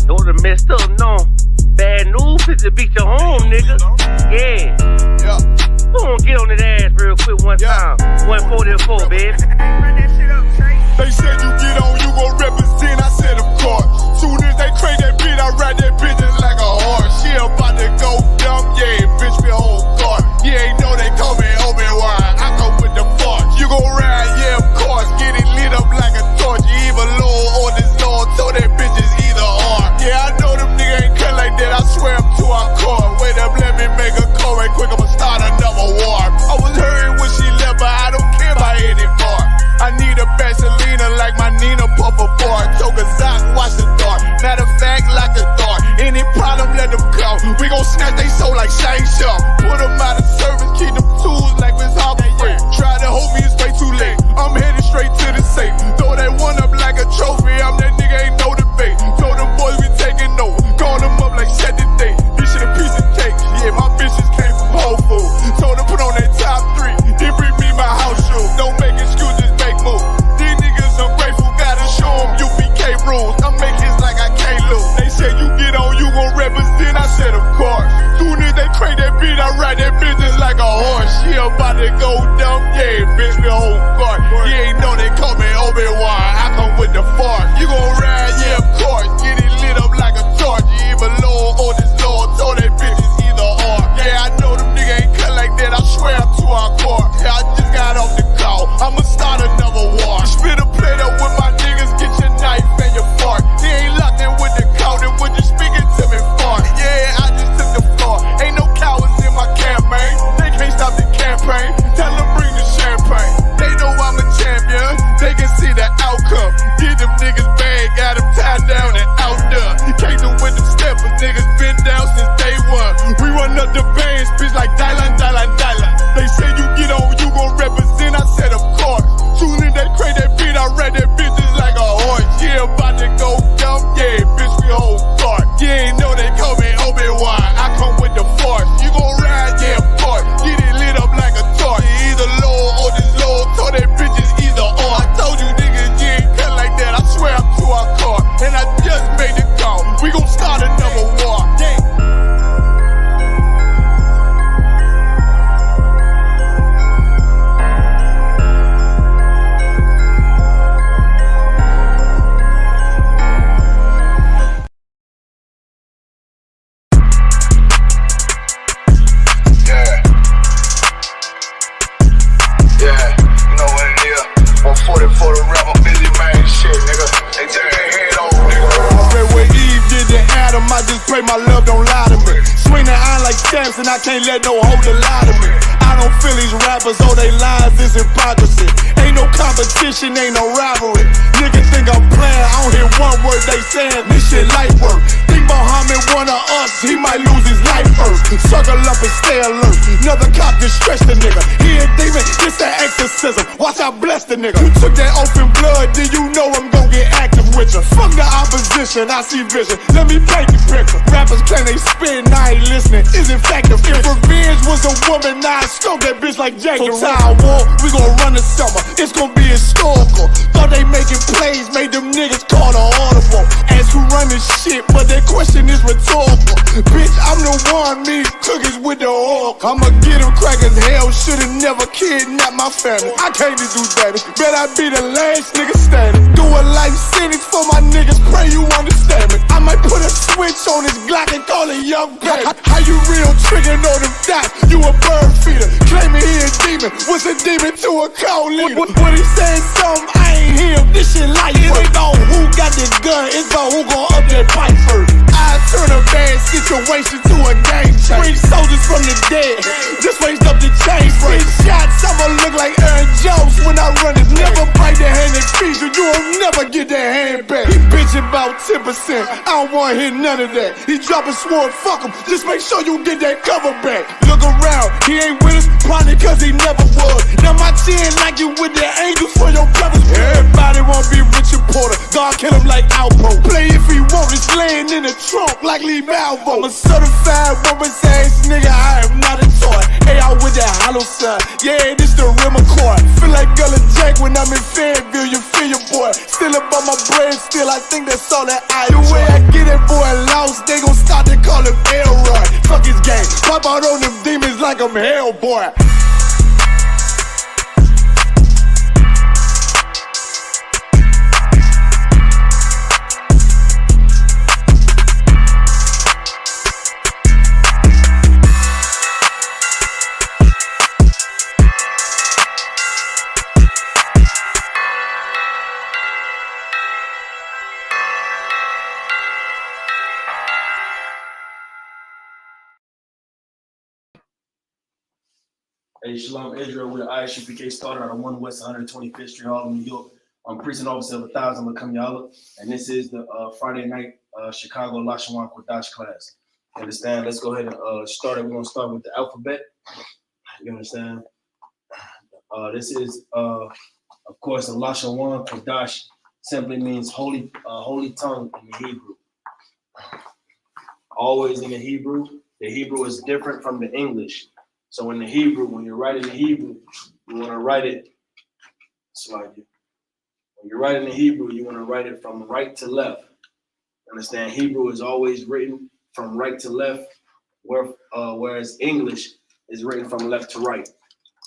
Don't have messed up, no. Bad news, fit to beat your home, nigga. Yeah. Go on, get on that ass real quick one time. 144, baby. They said you get on, you gon' represent. I said, of course. Soon as they crank that beat, I ride that bitch just like a horse. She about to go dumb, yeah, bitch, me whole car. You ain't know they call me Obi-Wan. I come with the force. You gon' ride, yeah, of course. Get it lit up like a torch. You even low on this Lord, so that bitch is either or. Yeah, I know them niggas ain't cut like that. I swear I'm to our core. Wait up, let me make a call right quick. I'ma start another war. I was hurting when she left, but I don't care about anymore. I need a Vaselina like my Nina Puffer bar. Took a Zoc, watch the dark. Matter of fact, like a dart. Any problem, let them go. We gon' snatch they soul like Shane Sharp. Put them out of service, keep them tools like Miss Hopper free. Try to hold me, it's way too late. I'm headed straight to the safe. Throw that one up like a trophy. I'm that nigga, ain't no debate. Told them boys we taking over. Call them up like set the date. This shit a piece of cake. Yeah, my bitches came from Whole Foods. Told them put on that top 3. Then bring me my house shoes. Don't make excuses, make moves. These niggas ungrateful, gotta show them UPK rules. I make hits like I can't lose. They said you get on, you gon' represent. I said of course. Soon as they crank that beat, I ride that bitch just like a horse. She about to go dumb, yeah, bitch, me whole guard. You ain't know they call me Obi-Wan. I come with the force. You gon' ride, yeah, of course. Get it lit up like a torch. You even low on this Lord, so that bitch is either or. Yeah, I know them niggas ain't cut like that. I swear I'm to our core. Yeah, I just got off the call. I'ma start another war. Spit a plate up with my niggas, get your knife and your fork. They ain't locked in with the count, and when you speaking to me far. Yeah, I just took the floor. Ain't no cowards in my campaign. They can't stop the campaign. Tell them bring the champagne. They know I'm a champion. They can see the outcome. Get them niggas bad, got them tied down and out there. Can't do with them steppers, niggas been down since day one. We run up the bands, bitch, like Dylan. They say you get on, you gon' represent. I said of course. Soon as they crank that beat, I ride that bitch just like a horse. Yeah, about to go dumb, yeah, bitch, we whole guard. You ain't know they call me Obi-Wan. I come with the force. You gon' ride, yeah, of course. Get it lit up like a torch. You either low or this low, so that bitch is either or. I told you niggas, you ain't cut like that. I swear I'm to our car. And I just made the call. We gon' start another war. Yeah. My love don't lie to me. Swing the iron like stamps and I can't let no holder lie to me. I don't feel these rappers, oh they lies is hypocrisy. Ain't no competition, ain't no rivalry. Niggas think I'm playing, I don't hear one word they saying. This shit light work. Think Muhammad one of us, he might lose his life first. Circle up and stay alert. Another cop just stretch the nigga. He a demon, this the exorcism. Watch I bless the nigga. You took that open blood, then you know I'm gon' get active with you. Fuck the opposition, I see vision. Let me paint the picture. Rappers claim they spit and I ain't listening. Is in fact the if revenge was a woman, now I stroke that bitch like Jackie. So time war, we gon' run the summer. It's gon' be historical. Thought they making plays, made them niggas call the audible. Ask who run this shit, but that question is rhetorical. Bitch, I'm the one, me cookies with the oil. I'ma get them crackers, hell should've never kidnapped my family. I can't do that. Bet I be the last nigga standing. Do a life sentence for my niggas, pray you understand me. I might put a switch on this Glock and call it young baby. How you real trigger know them dots? You a bird feeder, claiming he a demon. What's a demon to a cold leader? What he saying something, I ain't hear. This shit like it ain't on who got the gun, it's on who gon' up that pipe first. I turn a bad situation to a game changer. Bring soldiers from the dead, just raised up the chain frame. Shots, I'ma look like Aaron Jones when I run it. Never bite the hand that feeds you, you'll never get that hand back. He bitchin' about 10%, I don't wanna hear none of that. He dropping sword, fuck him, just make sure you get that cover back. Look around, he ain't with us, probably cause he never was. Now my chin like you with the angels for your brothers. Everybody wanna be Richard Porter, God kill him like Alpo. Play if he want, it's laying in the trunk like Lee Malvo. I'm a certified woman's ass nigga, I am not a toy. Hey, out with that hollow side, yeah, this the rim accord. Feel like Gullah Jack when I'm in Fayetteville, you feel your boy. Still about my brain, still I think that's all that I do. The way I get it, boy, like I'm Hellboy. Hey, Shalom Israel with the Isupk started out on 1 West 125th Street, Harlem, New York. I'm precinct officer of 1,000 Lakam, and this is the Friday night Chicago Lashawan Qadash class. You understand? Let's go ahead and start it. We're going to start with the alphabet. You understand? This is, of course, a Lashawan Qadash simply means holy tongue in the Hebrew. Always in the Hebrew is different from the English. So in the Hebrew, when you're writing the Hebrew, you want to write it slightly. When you're writing the Hebrew, you want to write it from right to left. Understand? Hebrew is always written from right to left, whereas English is written from left to right.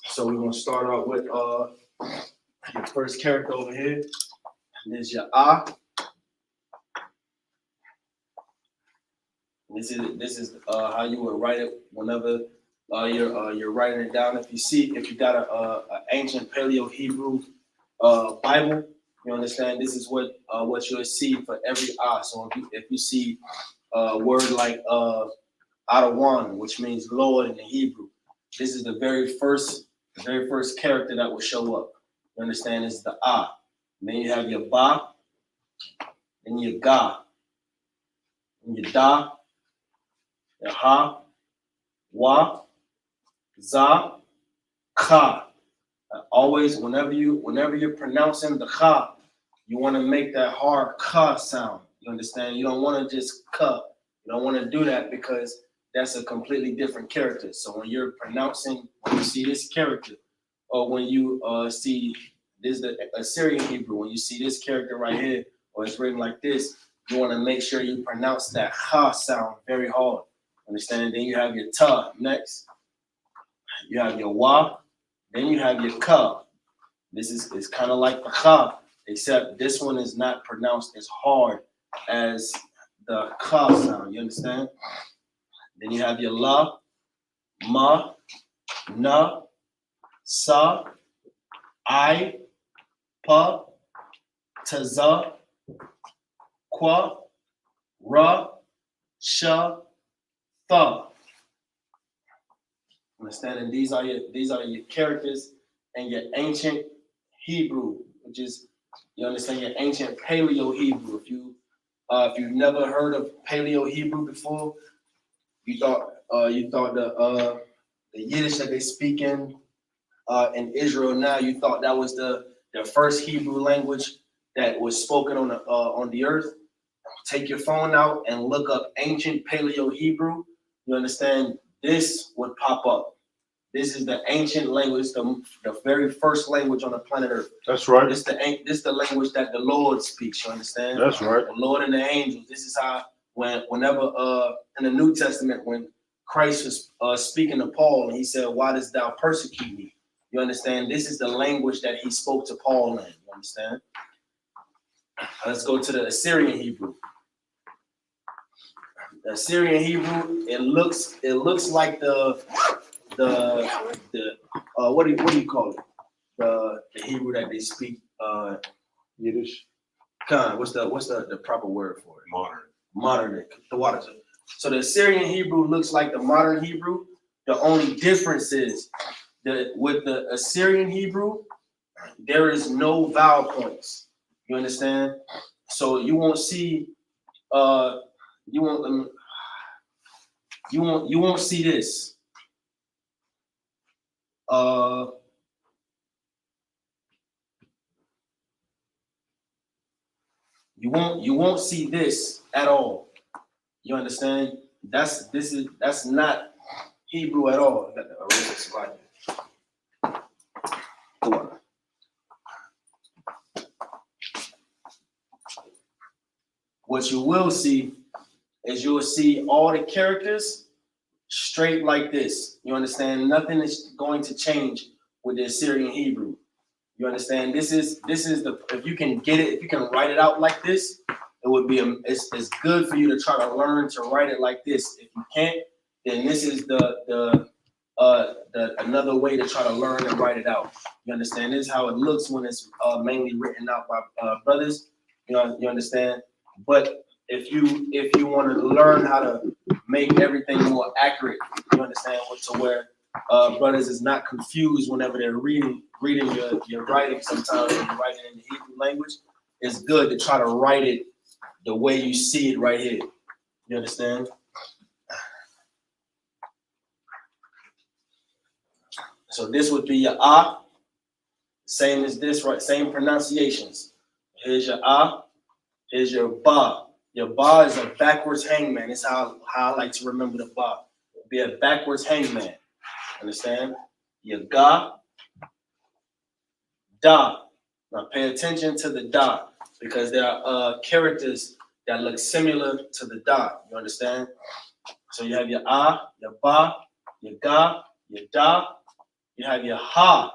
So we're going to start out with your first character over here. There's your A. This is how you would write it whenever you're writing it down. If you got a ancient Paleo Hebrew Bible, you understand this is what you'll see for every A. So if you see a word like Adawan, which means Lord in the Hebrew, this is the very first character that will show up. You understand? It's the A. And then you have your Ba, then your Ga, and your Da, your Ha, Wa, Za, Ka. Always, whenever you're pronouncing the Ka, you want to make that hard Ka sound. You understand? You don't want to just Ka. You don't want to do that because that's a completely different character. So when you're pronouncing, when you see this character, or when you see this the Assyrian Hebrew, when you see this character right here, or it's written like this, you want to make sure you pronounce that Ha sound very hard. Understand? Then you have your Ta next. You have your Wa. Then you have your Ka. This is kind of like the Ka, except this one is not pronounced as hard as the Ka sound. You understand? Then you have your La, Ma, Na, Sa, I, Pa, Taza, Qua, Ra, Sha, Tha. Understanding these are your characters and your ancient Hebrew, which is, you understand, your ancient Paleo Hebrew. If you've never heard of Paleo Hebrew before, you thought the Yiddish that they speak in Israel now, you thought that was the first Hebrew language that was spoken on the earth. Take your phone out and look up ancient Paleo Hebrew. You understand? This would pop up. This is the ancient language, the very first language on the planet Earth. That's right. This the language that the Lord speaks. You understand? That's right. The Lord and the angels. This is how whenever in the New Testament when Christ was speaking to Paul and he said, "Why dost thou persecute me?" You understand? This is the language that he spoke to Paul in. You understand? Let's go to the Assyrian Hebrew. The Assyrian Hebrew, it looks like the what do you call it? The Hebrew that they speak Yiddish. What's the proper word for it? Modern. The water. So the Assyrian Hebrew looks like the modern Hebrew. The only difference is that with the Assyrian Hebrew, there is no vowel points. You understand? So you won't see you won't see this. You won't see this at all. You understand? That's not Hebrew at all. What you will see is you'll see all the characters straight like this. You understand? Nothing is going to change with the Assyrian Hebrew. You understand? This is the, if you can get it, if you can write it out like this, it would be it's good for you to try to learn to write it like this. If you can't, then this is the another way to try to learn and write it out. You understand? This is how it looks when it's mainly written out by brothers. You know, you understand? But if you want to learn how to make everything more accurate, you understand, to where brothers is not confused whenever they're reading your writing. Sometimes when you're writing in the Hebrew language, it's good to try to write it the way you see it right here. You understand? So this would be your ah, same as this, right? Same pronunciations. Here's your ah, here's your ba. Your ba is a backwards hangman. It's how I like to remember the ba. Be a backwards hangman. Understand? Your ga, da. Now pay attention to the da, because there are characters that look similar to the da. You understand? So you have your ah, your ba, your ga, your da. You have your ha,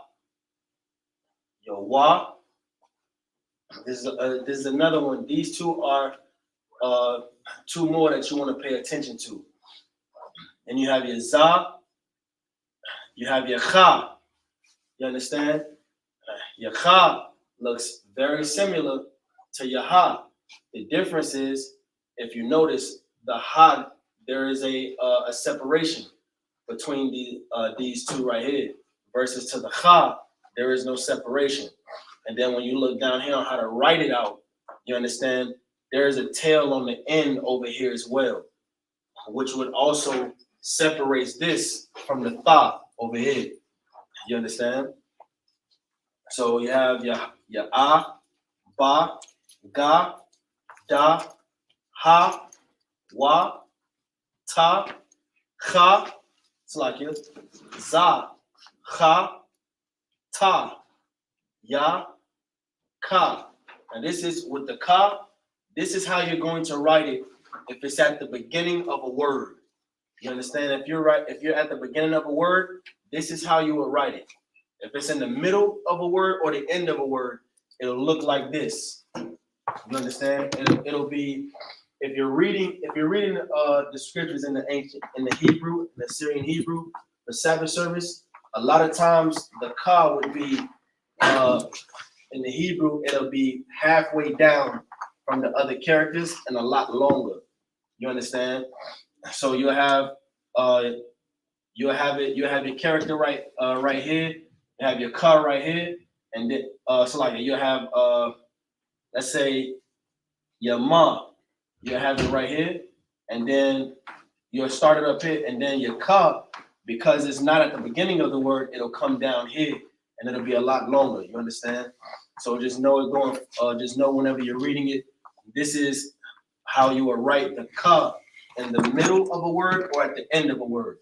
your wa. This is another one. These two are two more that you want to pay attention to. And you have your za, you have your kha. You understand? Your kha looks very similar to your ha. The difference is, if you notice, the ha, there is a separation between these two right here, versus to the kha, there is no separation. And then when you look down here on how to write it out, you understand there is a tail on the end over here as well, which would also separates this from the tha over here. You understand? So you have your ah, ba, ga, da, ha, wa, ta, kha, it's like it, za, kha, ta, ya, ka. And this is with the ka, this is how you're going to write it if it's at the beginning of a word. You understand? If you're at the beginning of a word, this is how you will write it. If it's in the middle of a word or the end of a word, it'll look like this. You understand? It'll be, if you're reading the scriptures in the Hebrew, in the Syrian Hebrew, the Sabbath service, a lot of times the ka would be in the Hebrew, it'll be halfway down from the other characters and a lot longer. You understand? So you'll have your character right here. You have your ka right here, and then so like you have let's say your ma, you have it right here, and then you'll start it up here, and then your ka, because it's not at the beginning of the word, it'll come down here, and it'll be a lot longer. You understand? So just know it going. Just know whenever you're reading it, this is how you will write the ka in the middle of a word or at the end of a word.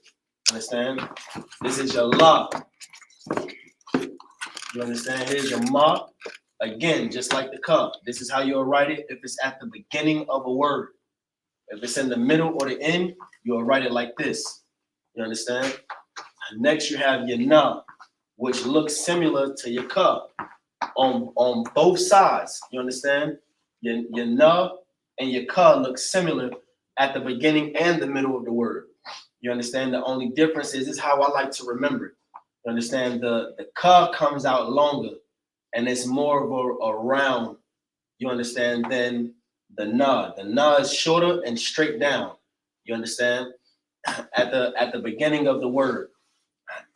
Understand? This is your la. You understand? Here's your ma. Again, just like the ka. This is how you'll write it if it's at the beginning of a word. If it's in the middle or the end, you'll write it like this. You understand? Next, you have your na, which looks similar to your ka on both sides. You understand? Your na and your ka look similar at the beginning and the middle of the word. You understand? The only difference is how I like to remember it. You understand? The ka comes out longer and it's more of a round, you understand, than the na. The na is shorter and straight down. You understand? At the beginning of the word.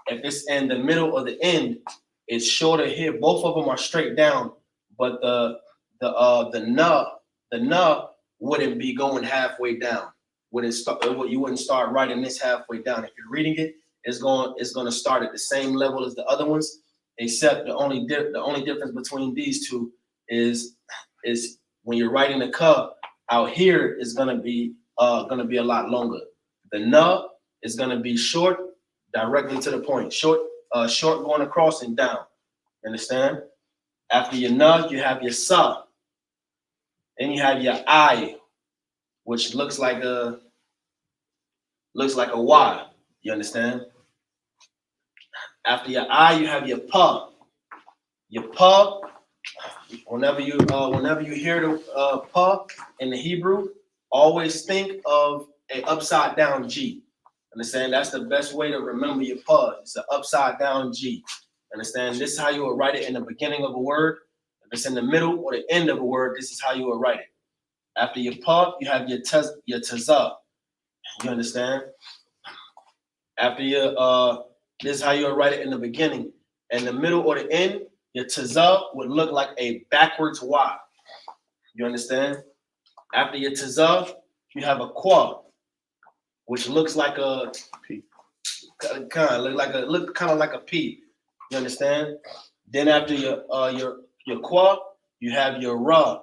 If it's in the middle or the end, it's shorter here. Both of them are straight down, but the na wouldn't be going halfway down. You wouldn't start writing this halfway down. If you're reading it, it's going to start at the same level as the other ones, except the only difference between these two is when you're writing the ka out here is gonna be a lot longer. The na is gonna be short, directly to the point. Short going across and down. Understand? After your na, you have your sa. Then you have your I, which looks like a looks like a Y. You understand? After your I, you have your pa. Your pa. Whenever you hear the pa in the Hebrew, always think of an upside down G. Understand? That's the best way to remember your pa. It's an upside down G. Understand? This is how you will write it in the beginning of a word. If it's in the middle or the end of a word, this is how you will write it. After your pa, you have your tazah. You understand? After your this is how you will write it in the beginning. In the middle or the end, your tazah would look like a backwards Y. You understand? After your tazah, you have a qua, which looks like a P. Kind of like a P. You understand? Then after your qua, you have your ra.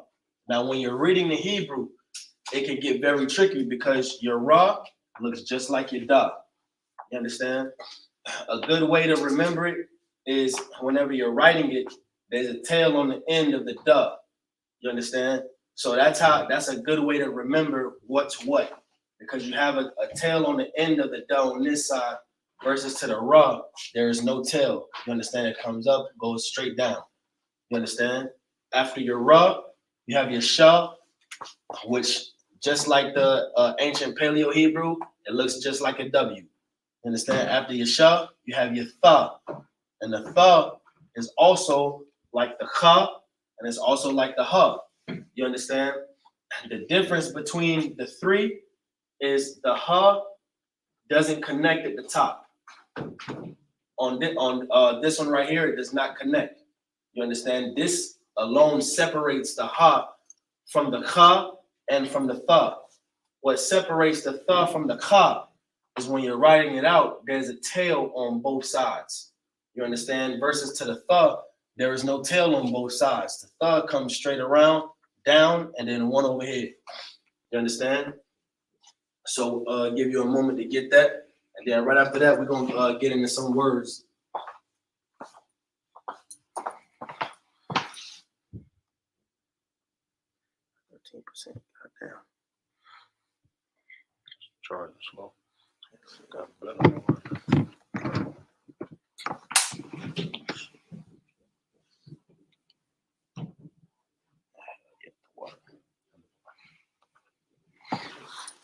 Now, when you're reading the Hebrew, it can get very tricky because your ra looks just like your da. You understand? A good way to remember it is whenever you're writing it, there's a tail on the end of the da. You understand? So that's a good way to remember what's what, because you have a tail on the end of the da on this side versus to the ra, there is no tail. You understand? It comes up, goes straight down. You understand? After your ra, you have your sha, which just like the ancient Paleo Hebrew, it looks just like a W. You understand? After your sha, you have your tha, and the tha is also like the kha, and it's also like the ha. You understand? The difference between the three is the ha doesn't connect at the top. On this one right here, it does not connect. You understand? This alone separates the ha from the kha and from the tha. What separates the tha from the kha is when you're writing it out, there's a tail on both sides. You understand? Versus to the tha, there is no tail on both sides. The tha comes straight around, down, and then one over here. You understand? So give you a moment to get that. And then right after that, we're going to get into some words. Goddamn. Charge slow. Got blood on my water.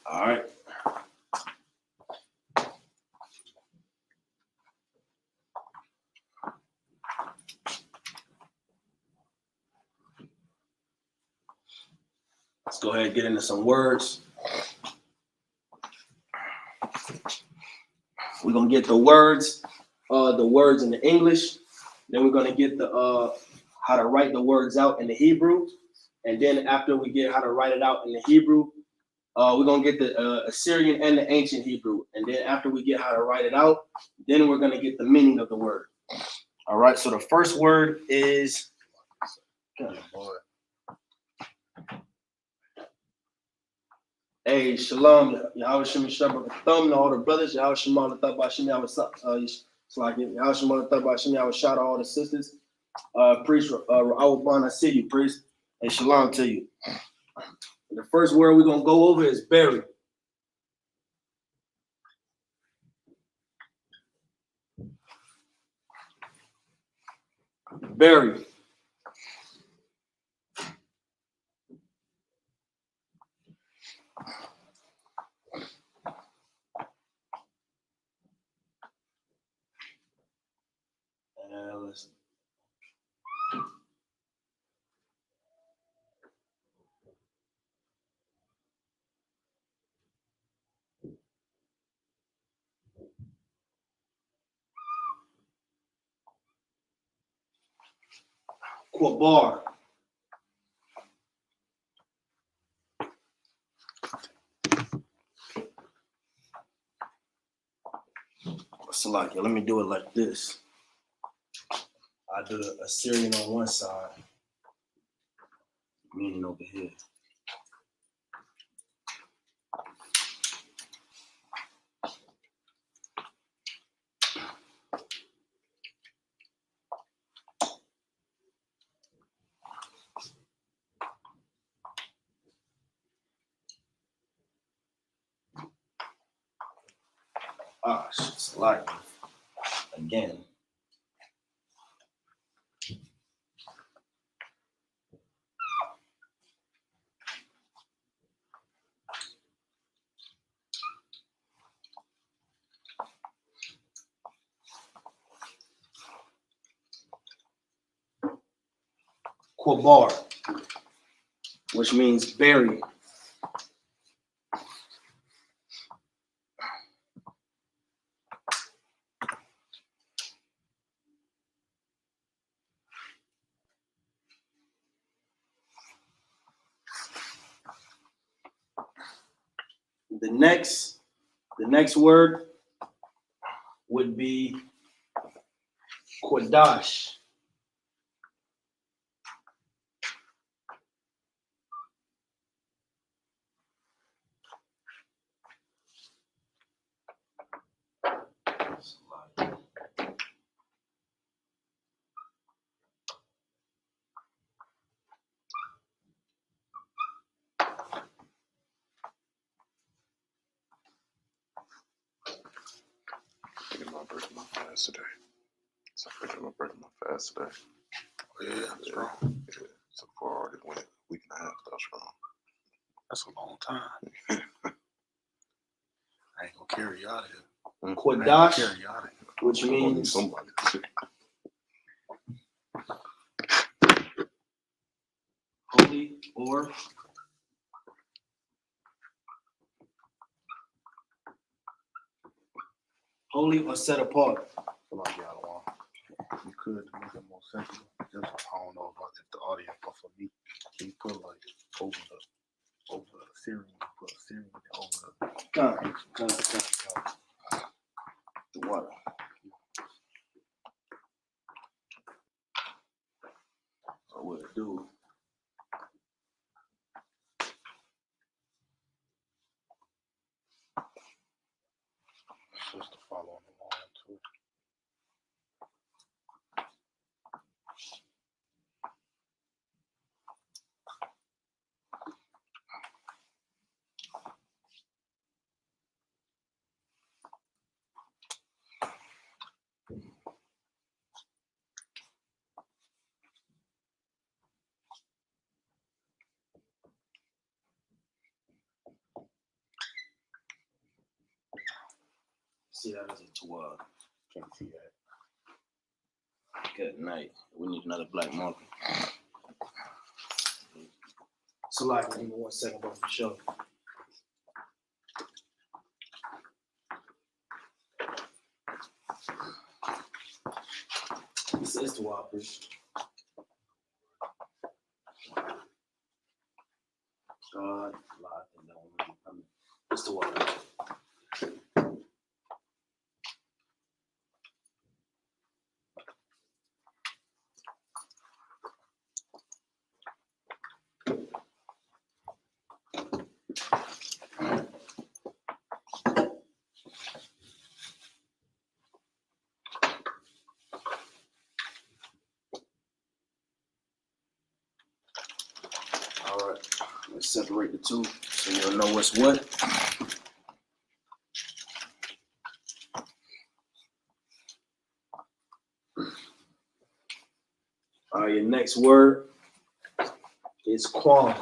All right. Let's go ahead and get into some words. We're gonna get the words in the English. Then we're gonna get the how to write the words out in the Hebrew. And then after we get how to write it out in the Hebrew, we're gonna get the Assyrian and the ancient Hebrew. And then after we get how to write it out, then we're gonna get the meaning of the word. All right. So the first word is. Hey, shalom, Yahweh Shem Shabbat Thumb, all the brothers, Yahweh Shem all the Thabashim, Yahweh Shem, Yahweh shout out all the sisters. Priest, Ra'awban, I see you, priest, and shalom to you. The first word we're going to go over is bury. Bury. Listen. Bar. Salakia, let me do it like this. I do the Assyrian on one side, meaning over here. It's like again. Quabar, which means berry. The next word would be Qadash. My birthday, my fast today. So I'm picking my birthday, my fast today. Yeah, strong. Yeah. So far, I already went a week and a half without strong. That's a long time. I ain't gonna carry you out of here. Qadash, Carry you out of here. which I'm gonna need means somebody. holy or set apart. I feel like y'all want. You could to make it more simple. Just I don't know about if the audience, but for me, you put like over the Syrian, put Syrian over The water. So what it do? just to follow on the line too. See that as a 12. Can't see that. Good night. We need another black marker. So like, give me 1 second, bro, for sure. This is the wild fish. God, I think that one will be coming. It's the wild fish. All right, let's separate the two so you'll know what's what. All right, your next word is qualm.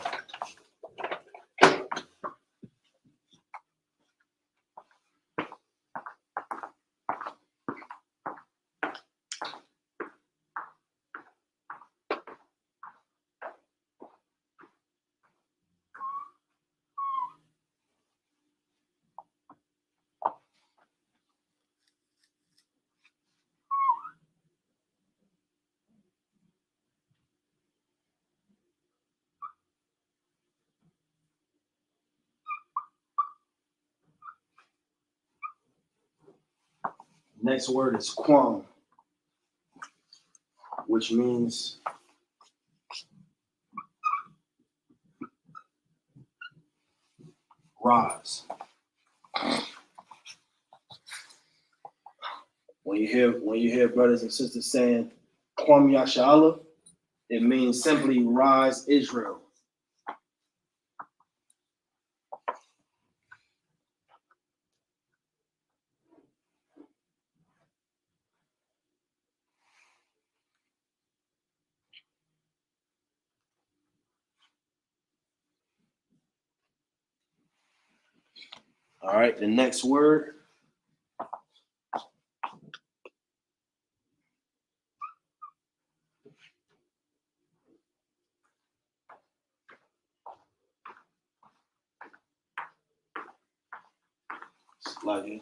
Next word is quam, which means rise. When you hear brothers and sisters saying Kwam Yashala, it means simply rise Israel. All right, the next word. Like it.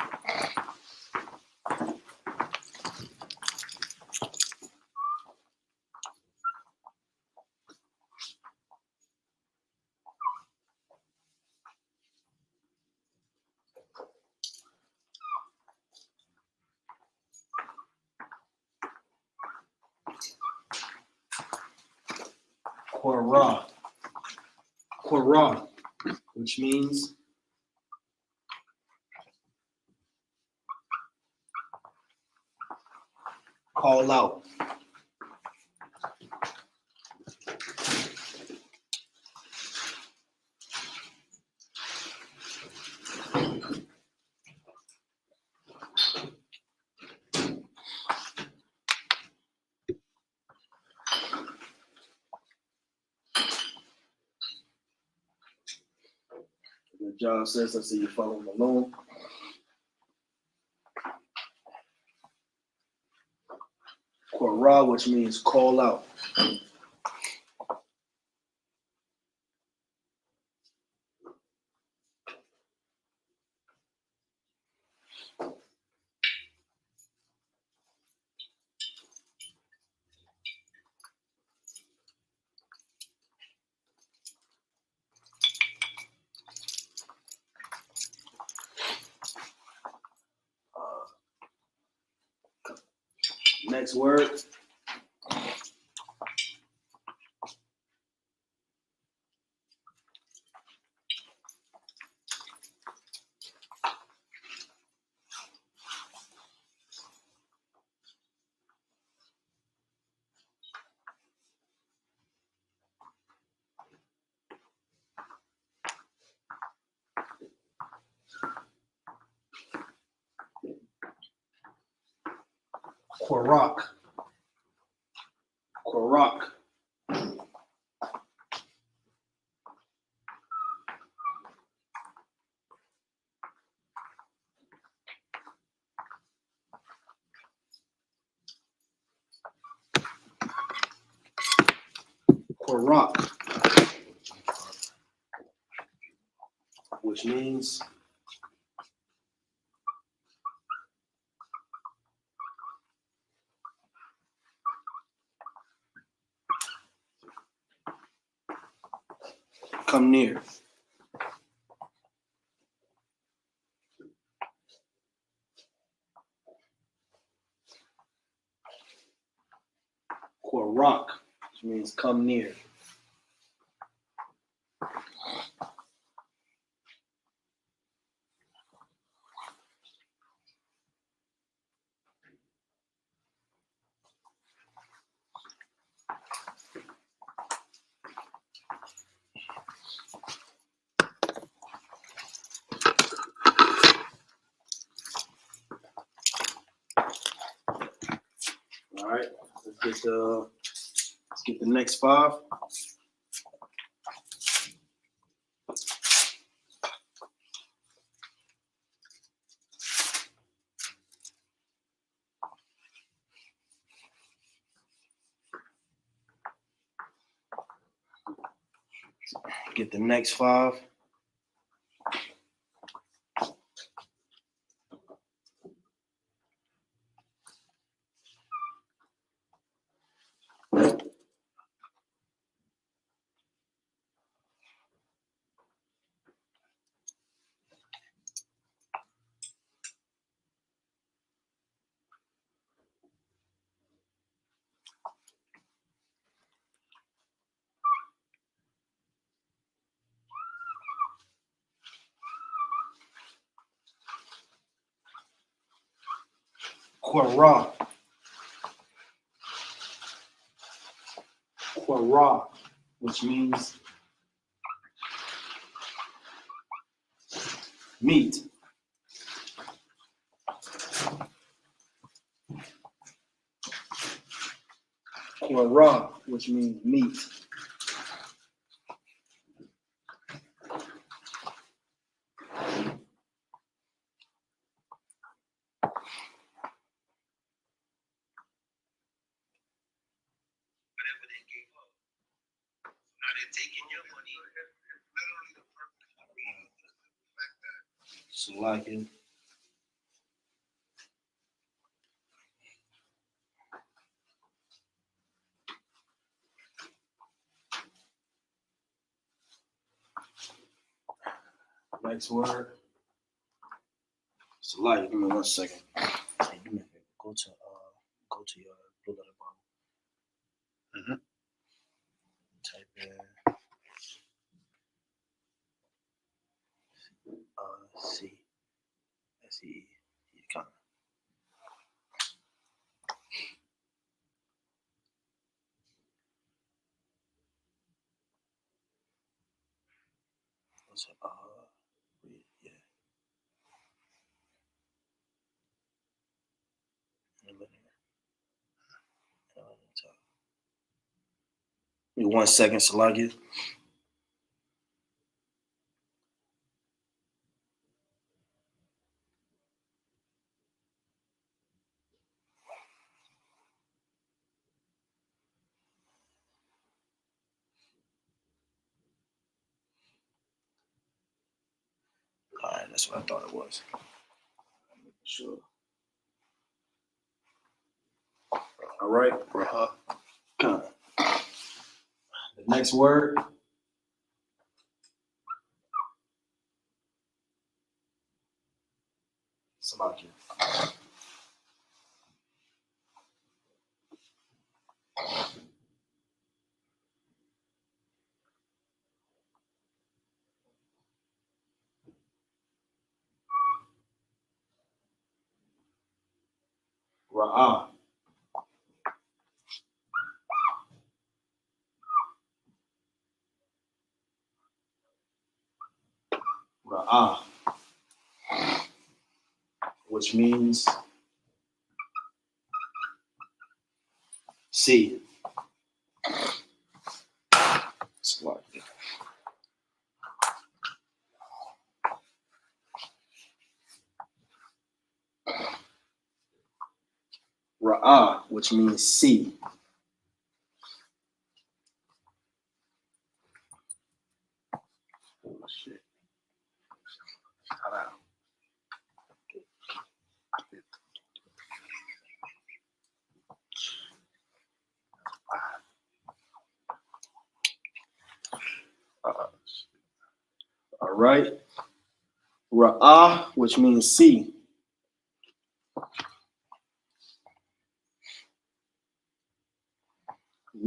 Quara, which means call out. Good job, sis. I see you following along. Quara, which means call out. Next word. Quarak. Qurak, which means come near. Qurak, which means come near. All right, let's get the next 5. Get the next 5. Quara, which means meat. Quara, which means meat. Salakia. Next word. Salakia. Give me 1 second. Hey, do me a favor. Go to your blue letter Bible. Type in C S E E. Come. What's it? Yeah. Give me 1 second, Salakia. All right, that's what I thought it was. Sure. All right. Come. The next word. Salakia. Ra'ah. Ra'ah. Which means see. Salakia. Ra'ah, which means see. Oh, shit. Shout out. All right. Ra'ah, which means see.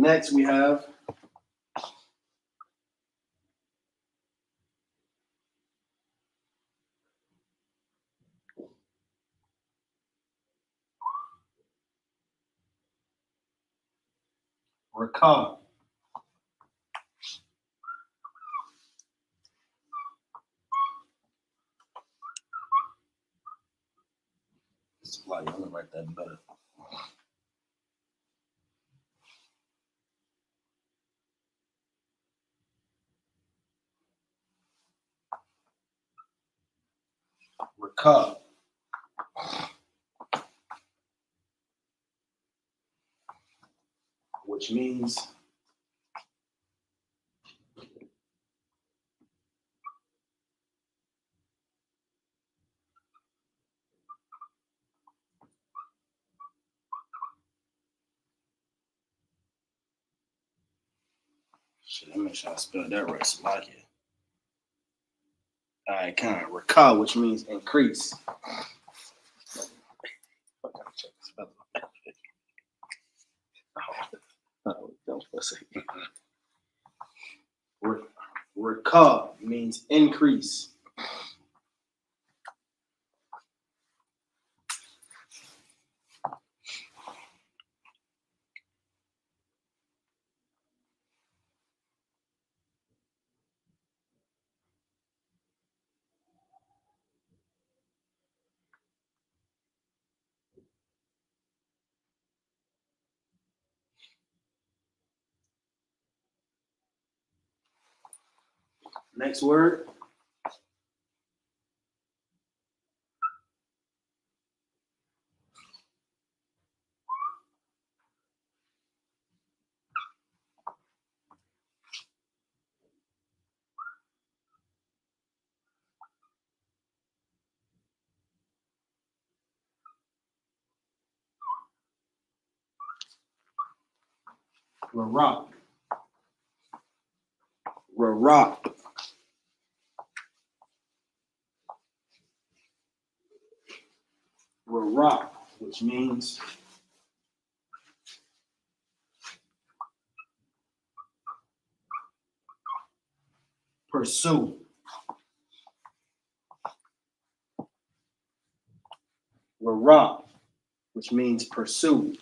Next, we have Rakah. I'm gonna write that better. Rakah. Which means shit, let me make sure I spelled that right. Salakia. All right, kind of Rakah, which means increase. I gotta check the spelling. Don't fuss it. Rakah means increase. Next word. Rarak. Rarak. Rarak, which means pursue. Rarak, which means pursue.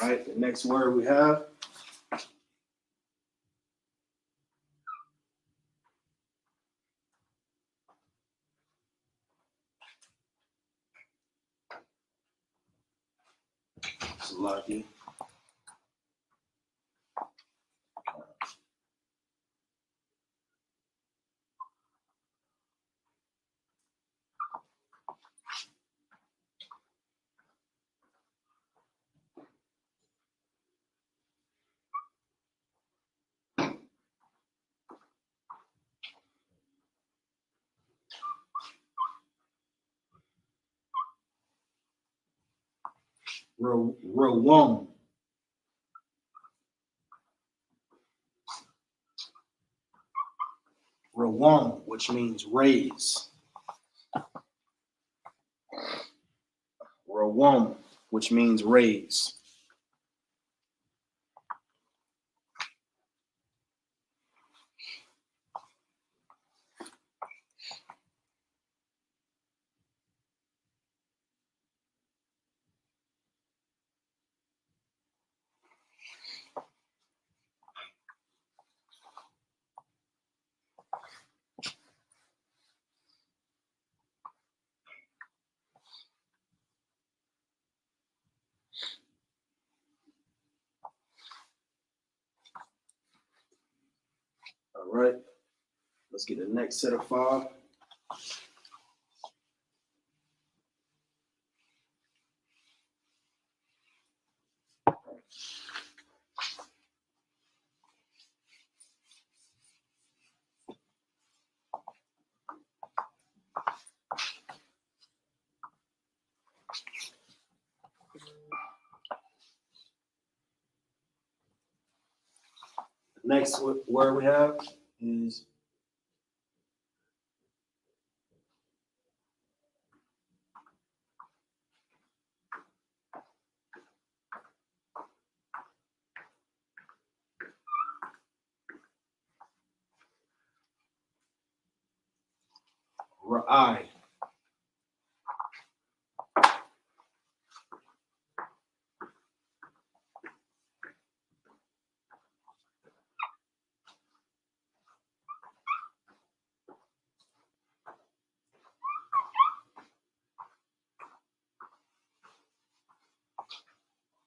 All right, the next word we have is lucky. Rawam. Rawam, which means raise. Rawam, which means raise. All right, let's get the next set of 5. The next word we have is Ra'ai.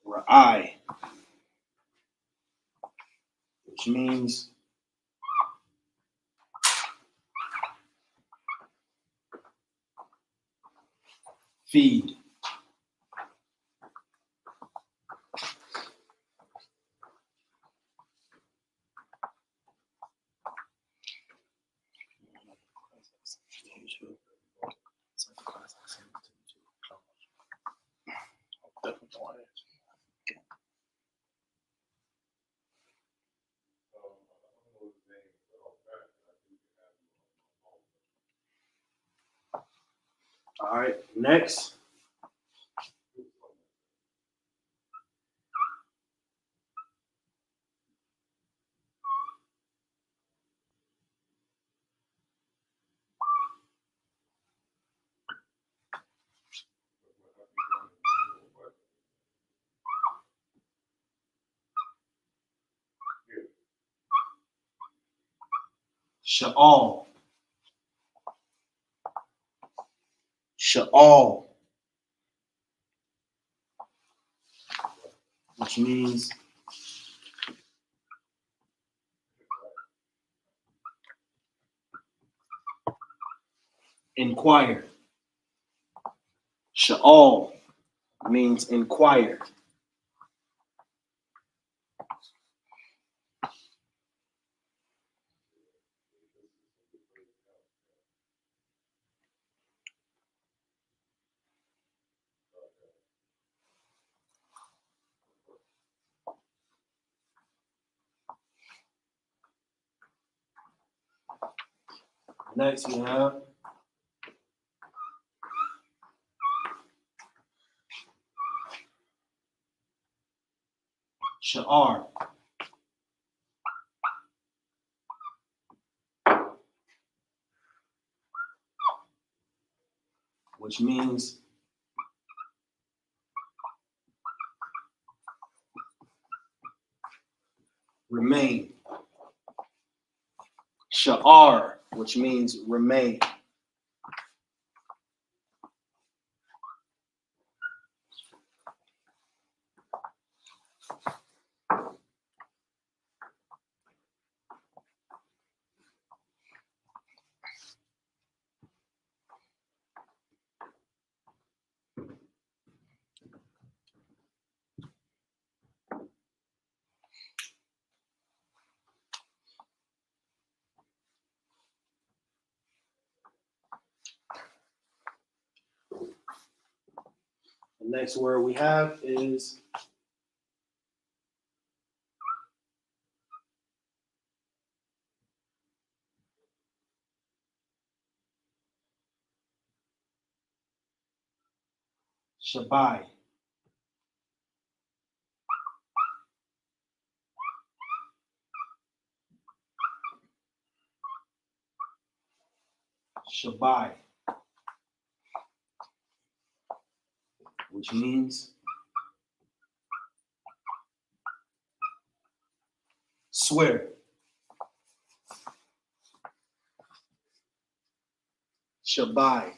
Ra'ai, which means feed. All right, next. Sha'al. Sha'al, which means inquire. Sha'al means inquire. Next you have Sha'ar. Which means remain. Sha'ar, which means remain. The next word we have is Shabai. Shabai, which means swear. Shabai.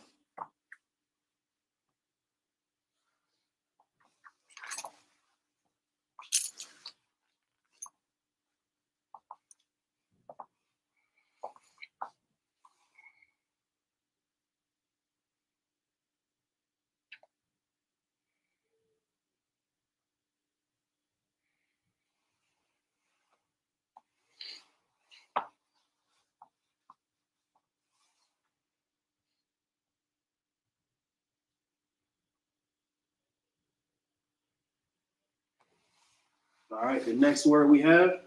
All right, the next word we have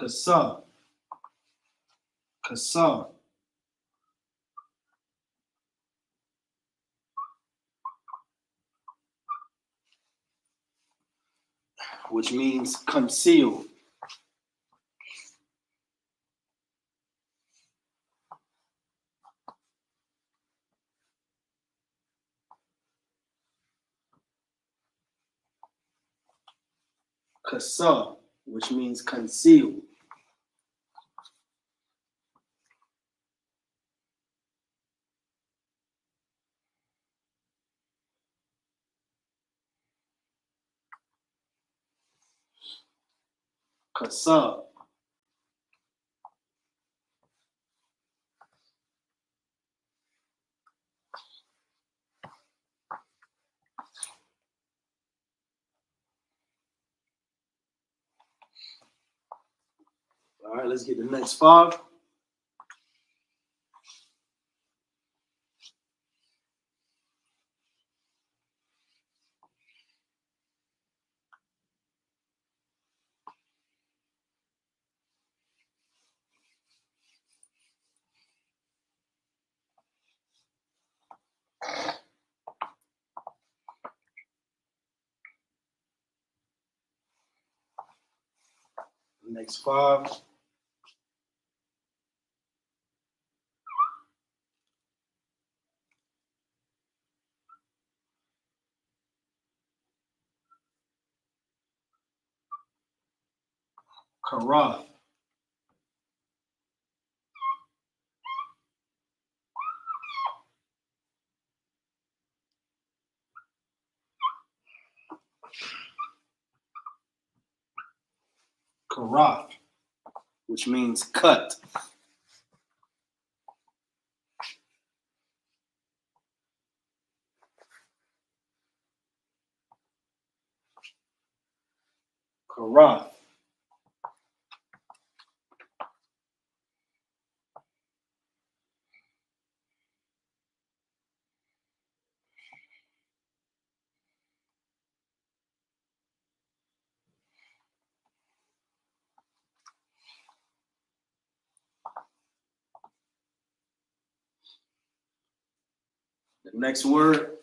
kasa. Kasa, which means conceal. Kasa, which means conceal. Kasa. All right, let's get the next five. Next five. Karath. Karath, which means cut. Karath. The next word,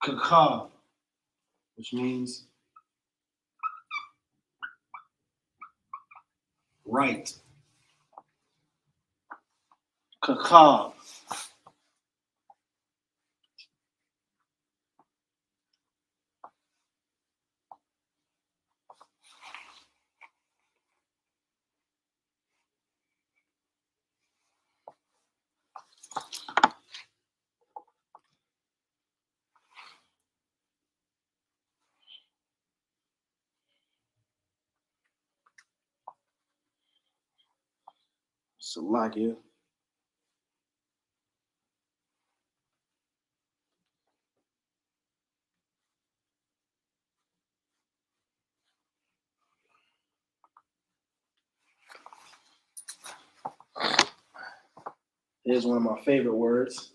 kakav, which means right. Kakav. Salakia. Here's one of my favorite words.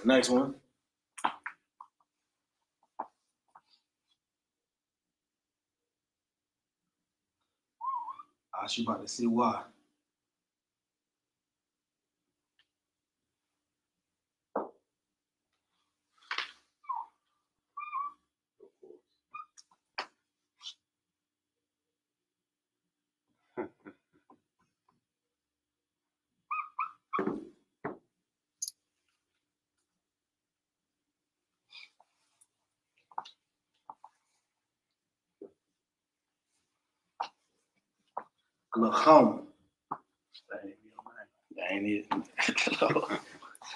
The next one. You about to see why. Lacham. That ain't it.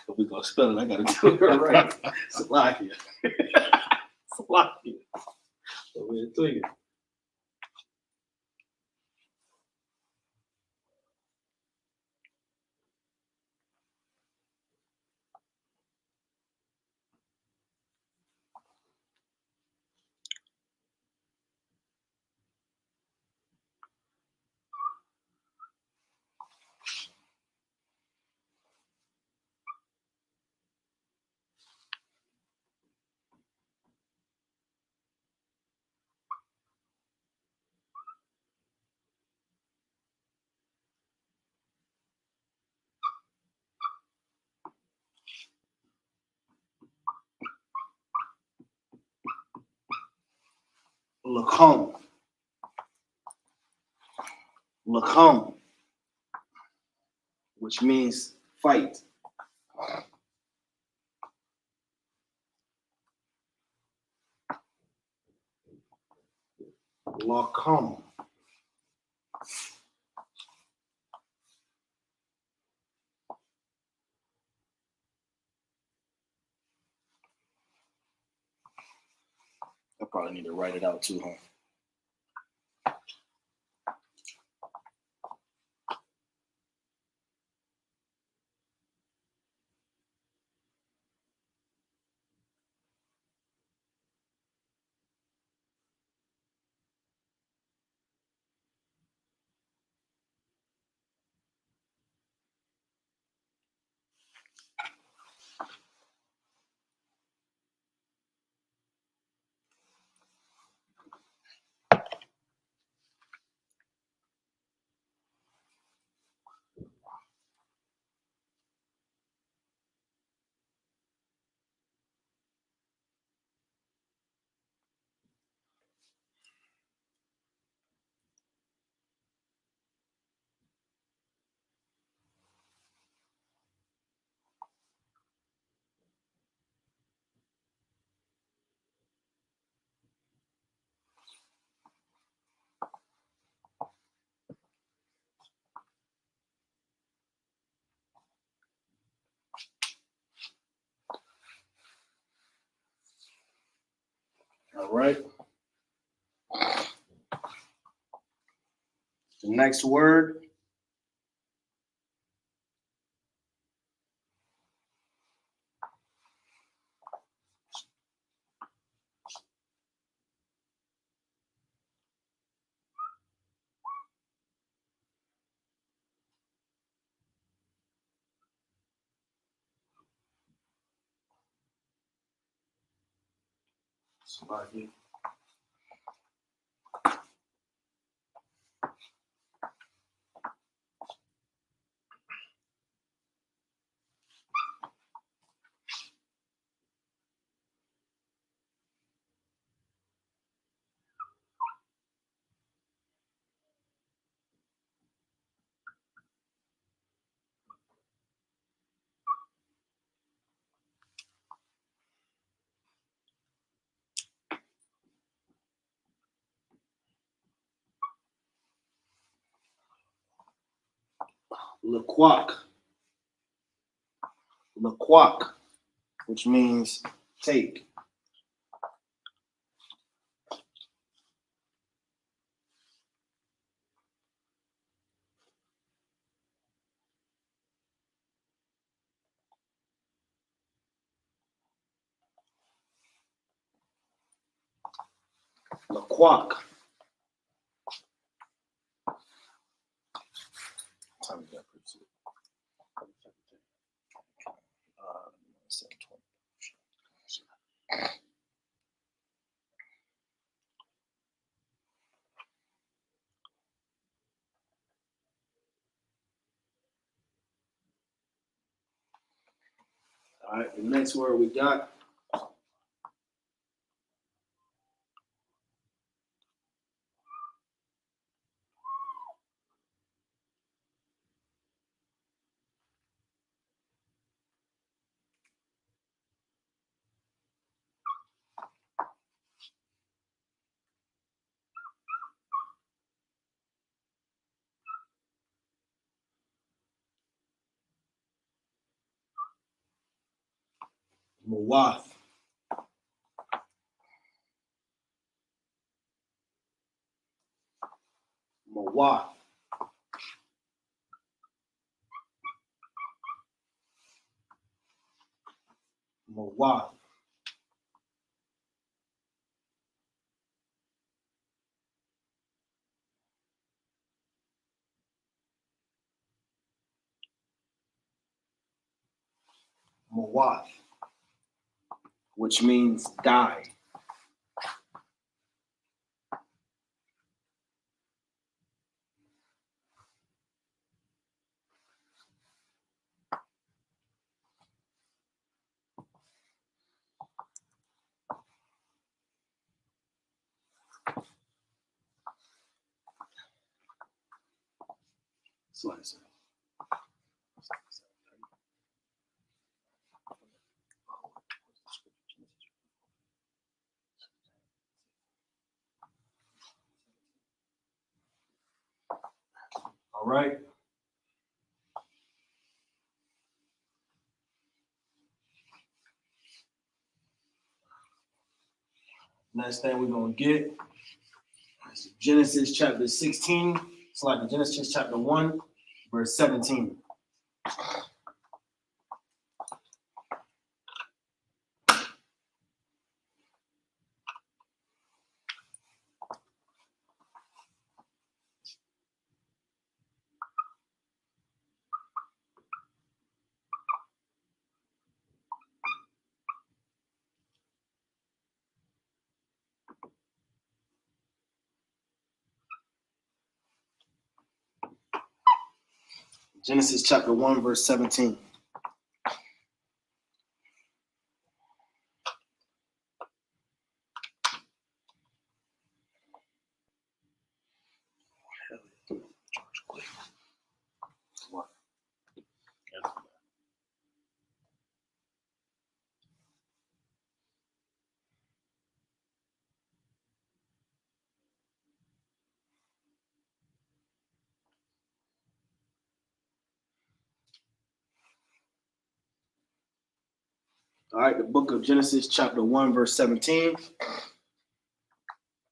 If we gonna spell it, I gotta do it right. Salakia. Salakia. Over here to you. Lacham. Lacham, which means fight. Lacham. I probably need to write it out too, huh? All right. The next word. Somebody. Laquak. Laquak, which means take. Laquak. Time is that? All right, the next word we got. Mawath. Mawath. Mawath. Mawath, which means die. That's what I said. All right. Next thing we're going to get is Genesis chapter 16. It's like Genesis chapter 1, verse 17. Genesis chapter 1, verse 17. All right, the book of Genesis chapter 1, verse 17.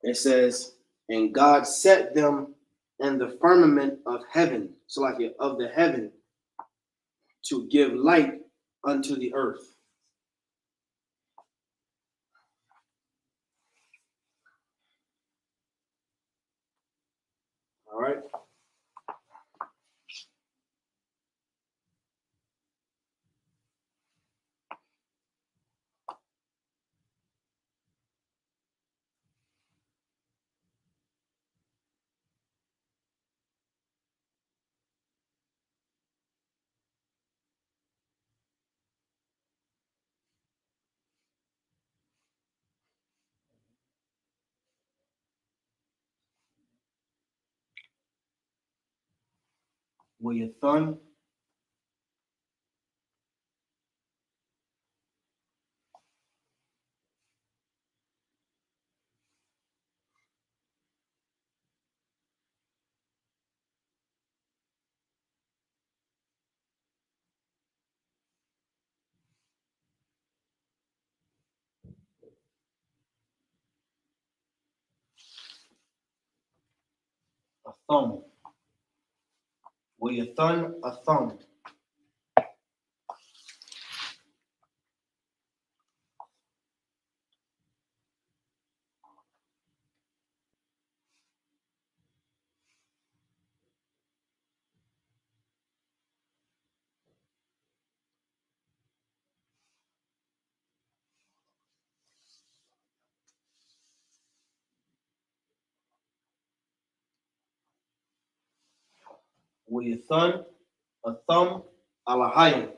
It says, and God set them in the firmament of heaven, so like of the heaven, to give light unto the earth. All right. With your thumb, a thumb. With your thumb, a thumb. With your thumb, a thumb, alahayim.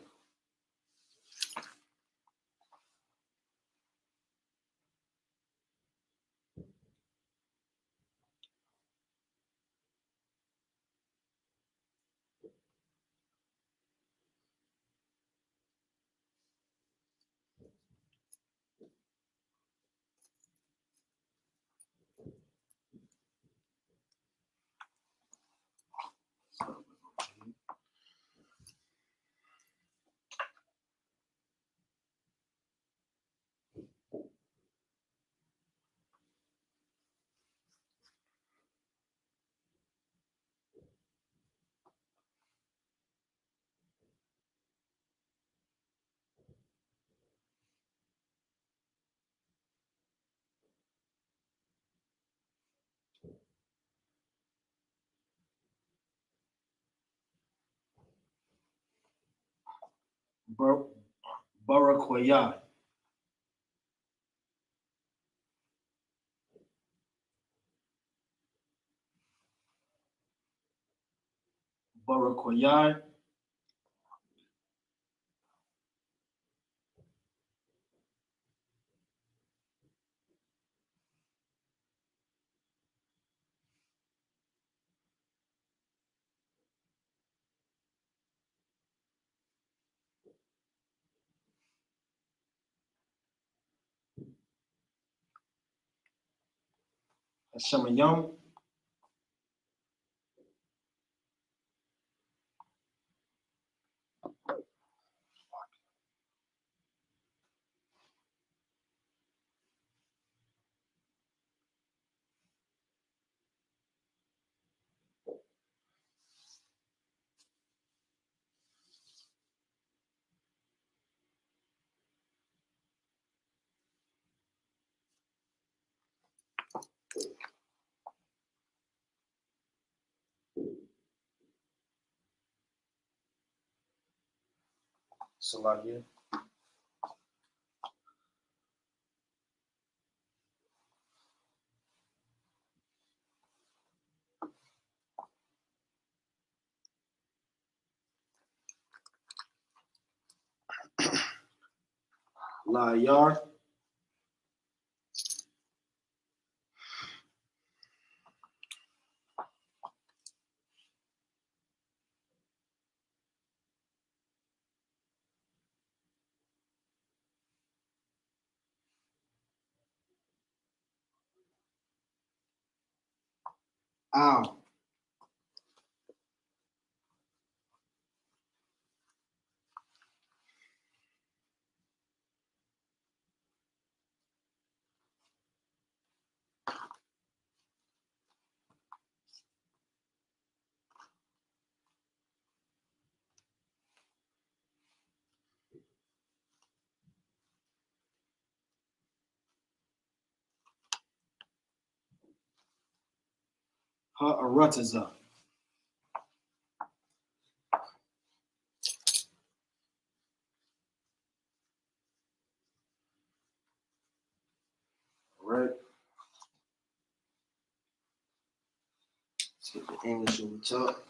Barakoyah. Barakoyah. Hashemayam. Salagia. Layar. Ow. Ha'arataza. All right. Let's get the English over top.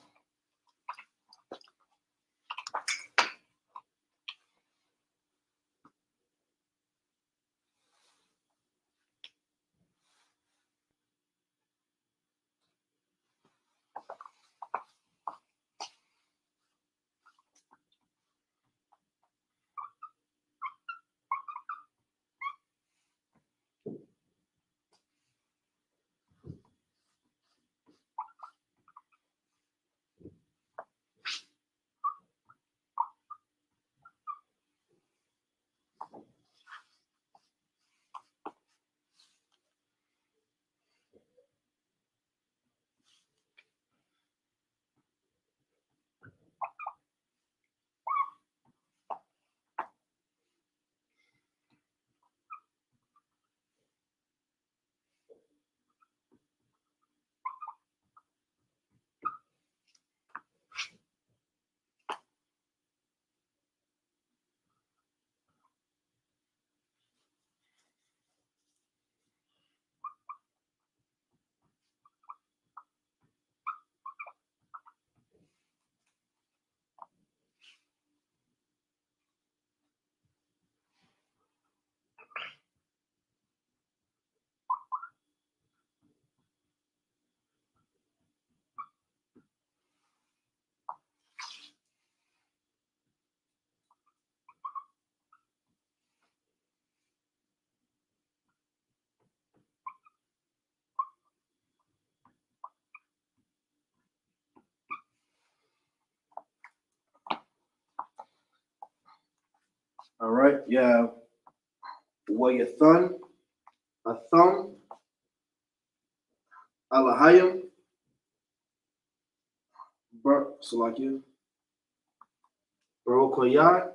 All right, you have Wayathan, Atham, Alahayim, Salakia, Barokoyat,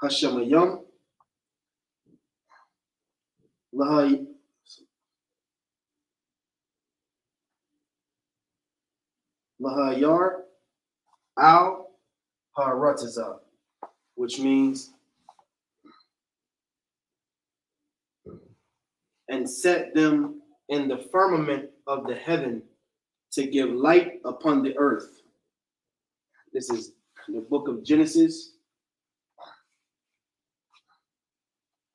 Hashemayam, Lahayar, Al Harataza, which means and set them in the firmament of the heaven to give light upon the earth. This is the book of Genesis,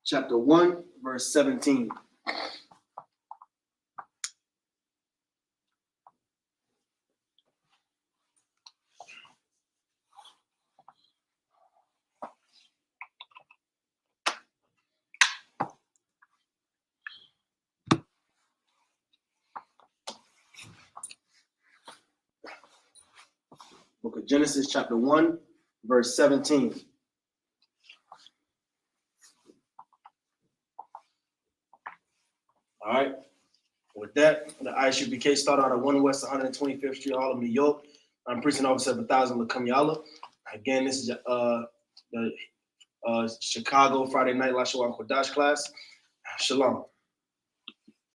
chapter 1, verse 17. Book of Genesis, chapter 1, verse 17. All right. With that, the Isupk started out at 1 West 125th Street, Harlem, New York. I'm precinct officer of 1000 Lakamyala. Again, this is the Chicago Friday night Lashawan Qadash class. Shalom.